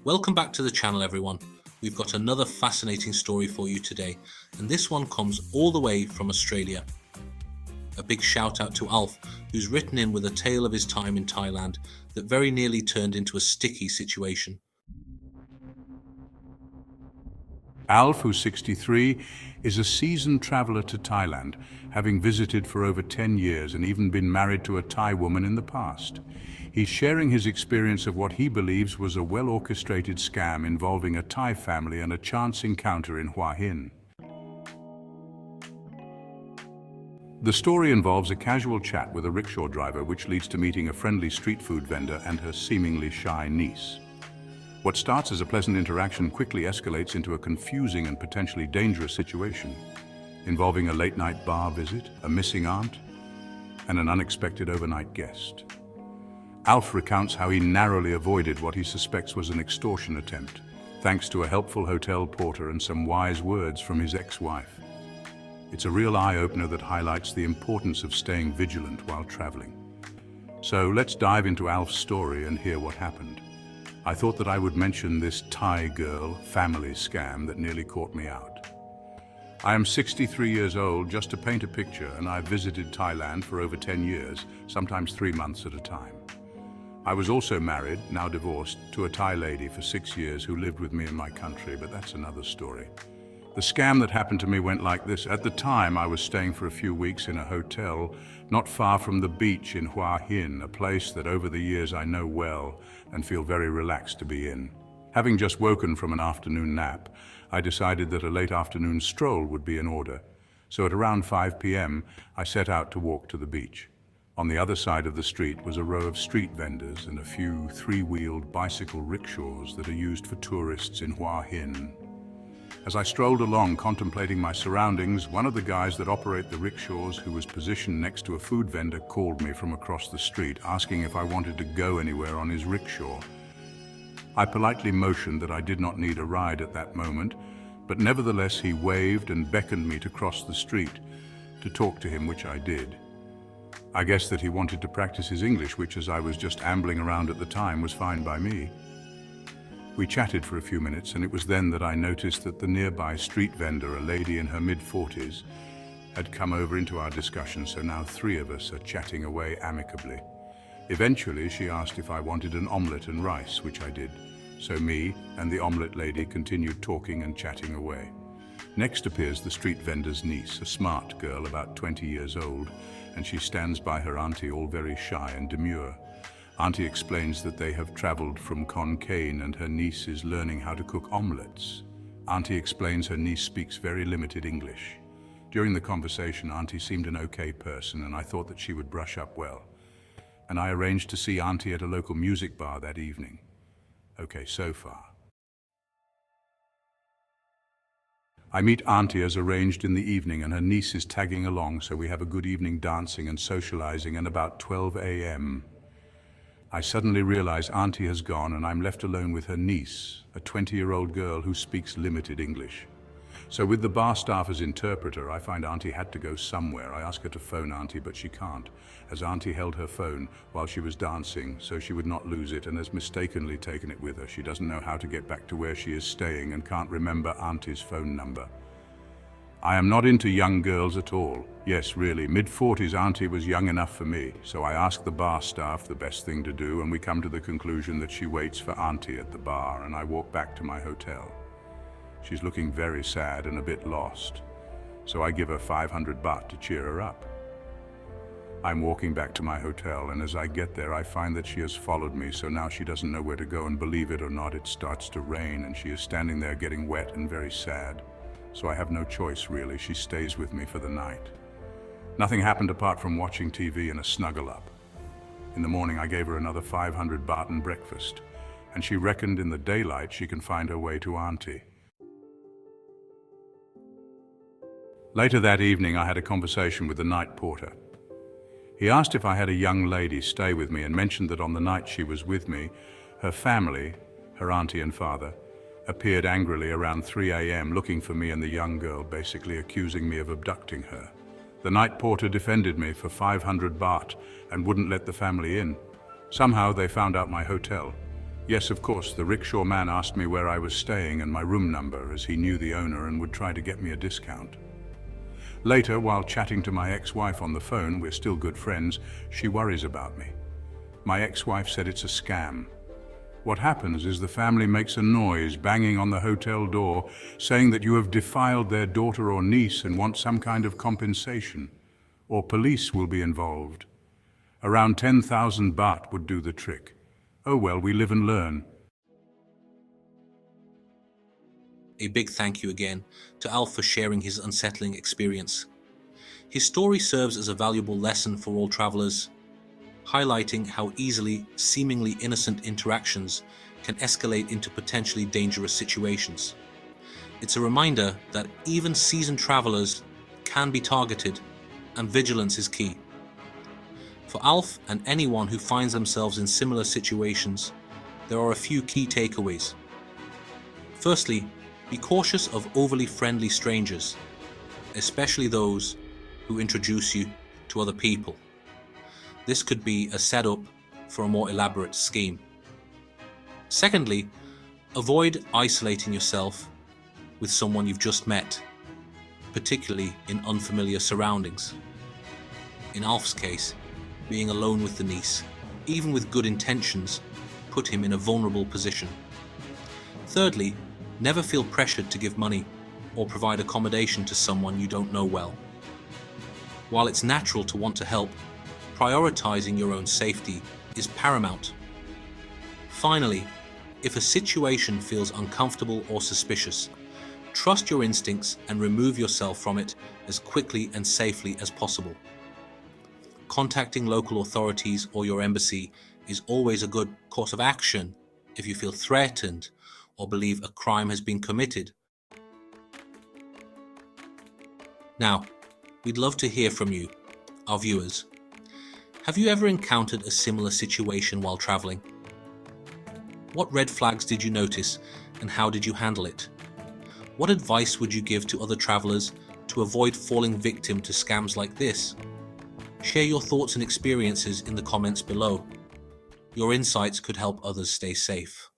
Welcome back to the channel, everyone. We've got another fascinating story for you today, and this one comes all the way from Australia. A big shout out to Alf, who's written in with a tale of his time in Thailand that very nearly turned into a sticky situation. Alf, who's 63, is a seasoned traveller to Thailand, having visited for over 10 years and even been married to a Thai woman in the past. He's sharing his experience of what he believes was a well-orchestrated scam involving a Thai family and a chance encounter in Hua Hin. The story involves a casual chat with a rickshaw driver which leads to meeting a friendly street food vendor and her seemingly shy niece. What starts as a pleasant interaction quickly escalates into a confusing and potentially dangerous situation, involving a late-night bar visit, a missing aunt, and an unexpected overnight guest. Alf recounts how he narrowly avoided what he suspects was an extortion attempt, thanks to a helpful hotel porter and some wise words from his ex-wife. It's a real eye-opener that highlights the importance of staying vigilant while traveling. So let's dive into Alf's story and hear what happened. I thought that I would mention this Thai girl family scam that nearly caught me out. I am 63 years old, just to paint a picture, and I've visited Thailand for over 10 years, sometimes 3 months at a time. I was also married, now divorced, to a Thai lady for 6 years who lived with me in my country, but that's another story. The scam that happened to me went like this. At the time, I was staying for a few weeks in a hotel not far from the beach in Hua Hin, a place that over the years I know well and feel very relaxed to be in. Having just woken from an afternoon nap, I decided that a late afternoon stroll would be in order. So at around 5 p.m., I set out to walk to the beach. On the other side of the street was a row of street vendors and a few three-wheeled bicycle rickshaws that are used for tourists in Hua Hin. As I strolled along contemplating my surroundings, one of the guys that operate the rickshaws, who was positioned next to a food vendor, called me from across the street, asking if I wanted to go anywhere on his rickshaw. I politely motioned that I did not need a ride at that moment, but nevertheless he waved and beckoned me to cross the street to talk to him, which I did. I guess that he wanted to practice his English, which, as I was just ambling around at the time, was fine by me. We chatted for a few minutes, and it was then that I noticed that the nearby street vendor, a lady in her mid-40s, had come over into our discussion, so now 3 of us are chatting away amicably. Eventually, she asked if I wanted an omelette and rice, which I did. So me and the omelette lady continued talking and chatting away. Next appears the street vendor's niece, a smart girl about 20 years old, and she stands by her auntie, all very shy and demure. Auntie explains that they have traveled from Khon Kaen and her niece is learning how to cook omelettes. Auntie explains her niece speaks very limited English. During the conversation, Auntie seemed an okay person, and I thought that she would brush up well. And I arranged to see Auntie at a local music bar that evening. Okay, so far. I meet Auntie as arranged in the evening, and her niece is tagging along, so we have a good evening dancing and socializing, and about 12 a.m. I suddenly realize Auntie has gone and I'm left alone with her niece, a 20-year-old girl who speaks limited English. So with the bar staff as interpreter, I find Auntie had to go somewhere. I ask her to phone Auntie, but she can't, as Auntie held her phone while she was dancing so she would not lose it, and has mistakenly taken it with her. She doesn't know how to get back to where she is staying and can't remember Auntie's phone number. I am not into young girls at all. Yes, really, mid-40s Auntie was young enough for me, so I ask the bar staff the best thing to do, and we come to the conclusion that she waits for Auntie at the bar, and I walk back to my hotel. She's looking very sad and a bit lost, so I give her 500 baht to cheer her up. I'm walking back to my hotel, and as I get there, I find that she has followed me, so now she doesn't know where to go, and believe it or not, it starts to rain, and she is standing there getting wet and very sad. So I have no choice, really. She stays with me for the night. Nothing happened apart from watching TV and a snuggle up. In the morning, I gave her another 500 baht and breakfast, and she reckoned in the daylight she can find her way to Auntie. Later that evening, I had a conversation with the night porter. He asked if I had a young lady stay with me and mentioned that on the night she was with me, her family, her auntie and father, appeared angrily around 3 a.m. looking for me and the young girl, basically accusing me of abducting her. The night porter defended me for 500 baht and wouldn't let the family in. Somehow they found out my hotel. Yes, of course, the rickshaw man asked me where I was staying and my room number, as he knew the owner and would try to get me a discount. Later, while chatting to my ex-wife on the phone, we're still good friends, she worries about me. My ex-wife said it's a scam. What happens is the family makes a noise banging on the hotel door, saying that you have defiled their daughter or niece and want some kind of compensation, or police will be involved. Around 10,000 baht would do the trick. Oh well, we live and learn. A big thank you again to Alf for sharing his unsettling experience. His story serves as a valuable lesson for all travelers, highlighting how easily seemingly innocent interactions can escalate into potentially dangerous situations. It's a reminder that even seasoned travelers can be targeted, and vigilance is key. For Alf and anyone who finds themselves in similar situations, there are a few key takeaways. Firstly, be cautious of overly friendly strangers, especially those who introduce you to other people. This could be a setup for a more elaborate scheme. Secondly, avoid isolating yourself with someone you've just met, particularly in unfamiliar surroundings. In Alf's case, being alone with the niece, even with good intentions, put him in a vulnerable position. Thirdly, never feel pressured to give money or provide accommodation to someone you don't know well. While it's natural to want to help, prioritizing your own safety is paramount. Finally, if a situation feels uncomfortable or suspicious, trust your instincts and remove yourself from it as quickly and safely as possible. Contacting local authorities or your embassy is always a good course of action if you feel threatened or believe a crime has been committed. Now, we'd love to hear from you, our viewers. Have you ever encountered a similar situation while traveling? What red flags did you notice and how did you handle it? What advice would you give to other travelers to avoid falling victim to scams like this? Share your thoughts and experiences in the comments below. Your insights could help others stay safe.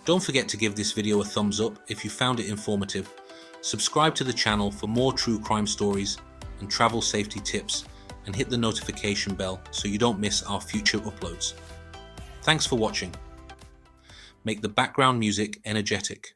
Don't forget to give this video a thumbs up if you found it informative. Subscribe to the channel for more true crime stories and travel safety tips, and hit the notification bell so you don't miss our future uploads. Thanks for watching. Make the background music energetic.